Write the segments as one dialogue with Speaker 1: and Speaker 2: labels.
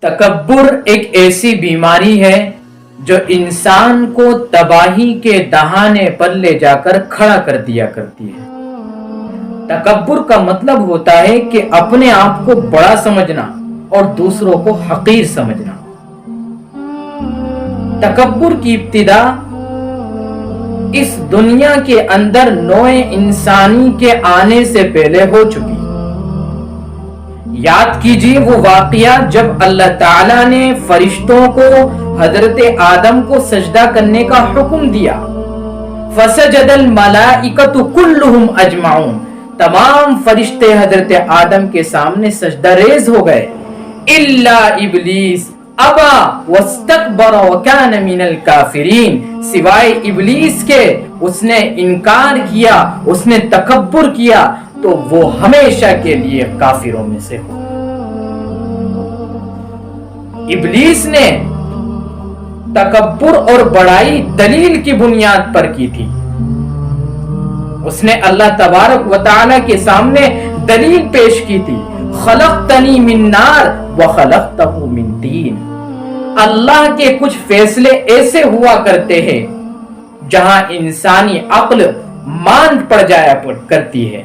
Speaker 1: تکبر ایک ایسی بیماری ہے جو انسان کو تباہی کے دہانے پر لے جا کر کھڑا کر دیا کرتی ہے۔ تکبر کا مطلب ہوتا ہے کہ اپنے آپ کو بڑا سمجھنا اور دوسروں کو حقیر سمجھنا۔ تکبر کی ابتدا اس دنیا کے اندر نوع انسانی کے آنے سے پہلے ہو چکی۔ یاد کیجیے وہ واقعہ جب اللہ تعالیٰ نے فرشتوں کو حضرت آدم کو سجدہ کرنے کا حکم دیا۔ فسجد الملائکۃ کلہم اجمعون، تمام فرشتے حضرت آدم کے سامنے سجدہ ریز ہو گئے، الا ابلیس ابا واستکبر وکان من الکافرین، سوائے ابلیس کے اس نے انکار کیا، اس نے تکبر کیا تو وہ ہمیشہ کے لیے کافروں میں سے ہو۔ ابلیس نے تکبر اور بڑائی دلیل کی بنیاد پر کی تھی۔ اس نے اللہ تبارک و تعالی کے سامنے دلیل پیش کی تھی، خلقتنی من نار وخلقتہ من طین۔ اللہ کے کچھ فیصلے ایسے ہوا کرتے ہیں جہاں انسانی عقل ماند پڑ جایا کرتی ہے۔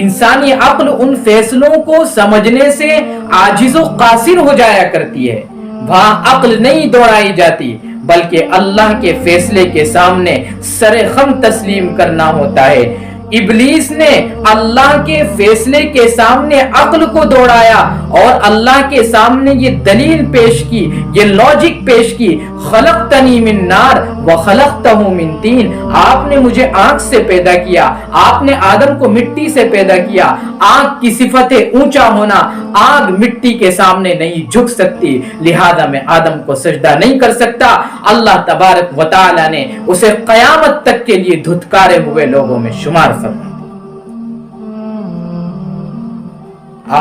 Speaker 1: انسانی عقل ان فیصلوں کو سمجھنے سے عاجز و قاصر ہو جایا کرتی ہے۔ وہاں عقل نہیں دوڑائی جاتی بلکہ اللہ کے فیصلے کے سامنے سر خم تسلیم کرنا ہوتا ہے۔ ابلیس نے اللہ کے فیصلے کے سامنے عقل کو دوڑایا اور اللہ کے سامنے یہ دلیل پیش کی، یہ لاجک پیش کی، خلقتنی من نار وخلقتہ من طین، آپ نے مجھے آگ سے پیدا کیا، آپ نے آدم کو مٹی سے پیدا کیا۔ آگ کی صفت ہے اونچا ہونا، آگ مٹی کے سامنے نہیں جھک سکتی، لہذا میں آدم کو سجدہ نہیں کر سکتا۔ اللہ تبارک و تعالی نے اسے قیامت تک کے لیے دھتکارے ہوئے لوگوں میں شمار فرمایا۔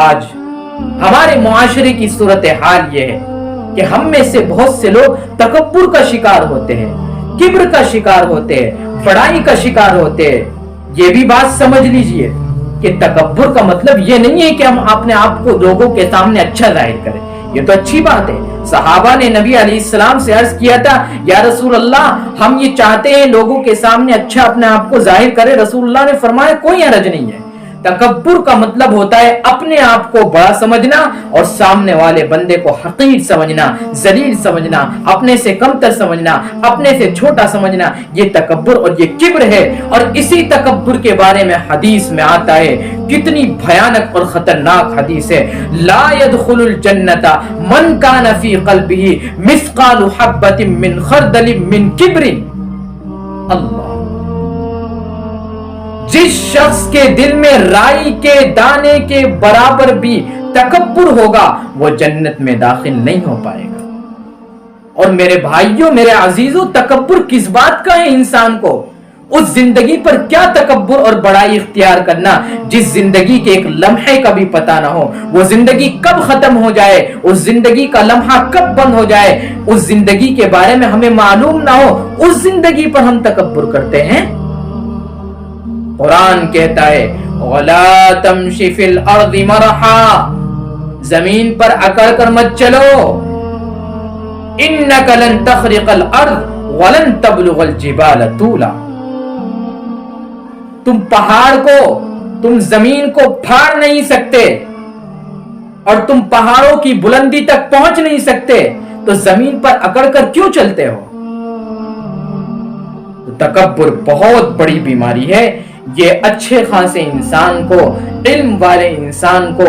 Speaker 1: آج ہمارے معاشرے کی صورتحال یہ ہے کہ ہم میں سے بہت سے لوگ تکبر کا شکار ہوتے ہیں، کبر کا شکار ہوتے ہیں، بڑائی کا شکار ہوتے ہیں۔ یہ بھی بات سمجھ لیجئے کہ تکبر کا مطلب یہ نہیں ہے کہ ہم اپنے آپ کو لوگوں کے سامنے اچھا ظاہر کریں، یہ تو اچھی بات ہے۔ صحابہ نے نبی علیہ السلام سے عرض کیا تھا، یا رسول اللہ ہم یہ چاہتے ہیں لوگوں کے سامنے اچھا اپنے آپ کو ظاہر کرے۔ رسول اللہ نے فرمایا کوئی حرج نہیں ہے۔ تکبر کا مطلب ہوتا ہے اپنے آپ کو بڑا سمجھنا اور سامنے والے بندے کو حقیر سمجھنا، ذلیل سمجھنا، اپنے سے کمتر سمجھنا، اپنے سے چھوٹا سمجھنا، یہ تکبر اور یہ کبر ہے۔ اور اسی تکبر کے بارے میں حدیث میں آتا ہے، کتنی بھیانک اور خطرناک حدیث ہے، لا يدخل الجنت من کان فی قلبہ مثقال حبۃ من خردل من کبر۔ اللہ، جس شخص کے دل میں رائی کے دانے کے برابر بھی تکبر ہوگا وہ جنت میں داخل نہیں ہو پائے گا۔ اور میرے بھائیوں، میرے عزیزوں، تکبر کس بات کا ہے انسان کو؟ اس زندگی پر کیا تکبر اور بڑائی اختیار کرنا جس زندگی کے ایک لمحے کا بھی پتہ نہ ہو، وہ زندگی کب ختم ہو جائے، اس زندگی کا لمحہ کب بند ہو جائے، اس زندگی کے بارے میں ہمیں معلوم نہ ہو، اس زندگی پر ہم تکبر کرتے ہیں۔ قرآن کہتا ہے وَلَا تَمْشِ فِي الْأَرْضِ مَرَحًا، زمین پر اکڑ کر مت چلو، إِنَّكَ لَن تَخْرِقَ الْأَرْضَ وَلَن تَبْلُغَ الْجِبَالَ طُولًا، تم پہاڑ کو، تم زمین کو پھاڑ نہیں سکتے اور تم پہاڑوں کی بلندی تک پہنچ نہیں سکتے، تو زمین پر اکڑ کر کیوں چلتے ہو؟ تکبر بہت بڑی بیماری ہے۔ یہ اچھے خاصے انسان کو، علم والے انسان کو،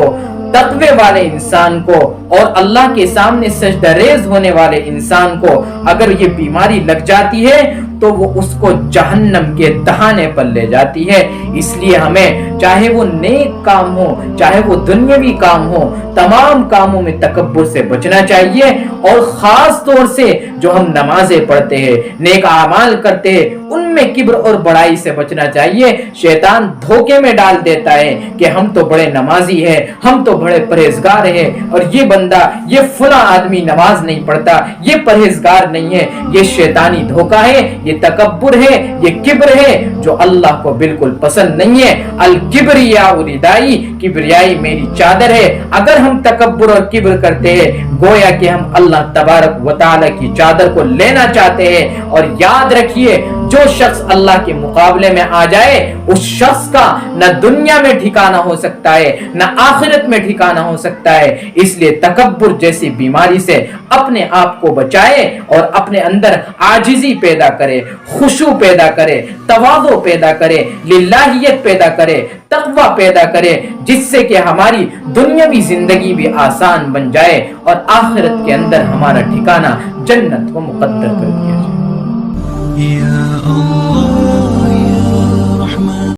Speaker 1: تقوی والے انسان کو اور اللہ کے سامنے سجدہ ریز ہونے والے انسان کو اگر یہ بیماری لگ جاتی ہے تو وہ اس کو جہنم کے دہانے پر لے جاتی ہے۔ اس لیے ہمیں چاہے وہ نیک کام ہو، چاہے وہ دنیاوی کام ہو، تمام کاموں میں تکبر سے بچنا چاہیے، اور خاص طور سے جو ہم نمازیں پڑھتے ہیں، نیک اعمال کرتے ہیں، ان میں کبر اور بڑائی سے بچنا چاہیے۔ شیطان دھوکے میں ڈال دیتا ہے کہ ہم تو بڑے نمازی ہیں، ہم تو بڑے پرہیزگار ہیں، اور یہ بندہ، یہ فلاں آدمی نماز نہیں پڑھتا، یہ پرہیزگار نہیں ہے۔ یہ شیطانی دھوکہ ہے، یہ تکبر ہے، یہ کبر ہے جو اللہ کو بالکل پسند نہیں ہے۔ الکبریاء ردائی، کبریائی میری چادر ہے۔ اگر ہم ہم تکبر اور کبر کرتے ہیں گویا کہ ہم اللہ تبارک و تعالی کی چادر کو لینا چاہتے ہیں. اور یاد رکھیے جو شخص اللہ کے مقابلے میں آ جائے اس شخص کا نہ دنیا میں ٹھکانہ ہو سکتا ہے نہ آخرت میں ٹھکانہ ہو سکتا ہے. اس لیے تکبر جیسی بیماری سے اپنے آپ کو بچائے اور اپنے اندر عاجزی پیدا کرے, خشوع پیدا کرے, تواضع پیدا کرے, للہیت پیدا کرے, تقوی پیدا کرے, جس سے کہ ہماری دنیاوی زندگی بھی آسان بن جائے اور آخرت کے اندر ہمارا ٹھکانہ جنت کو مقدر کر دیا جائے. یا اللہ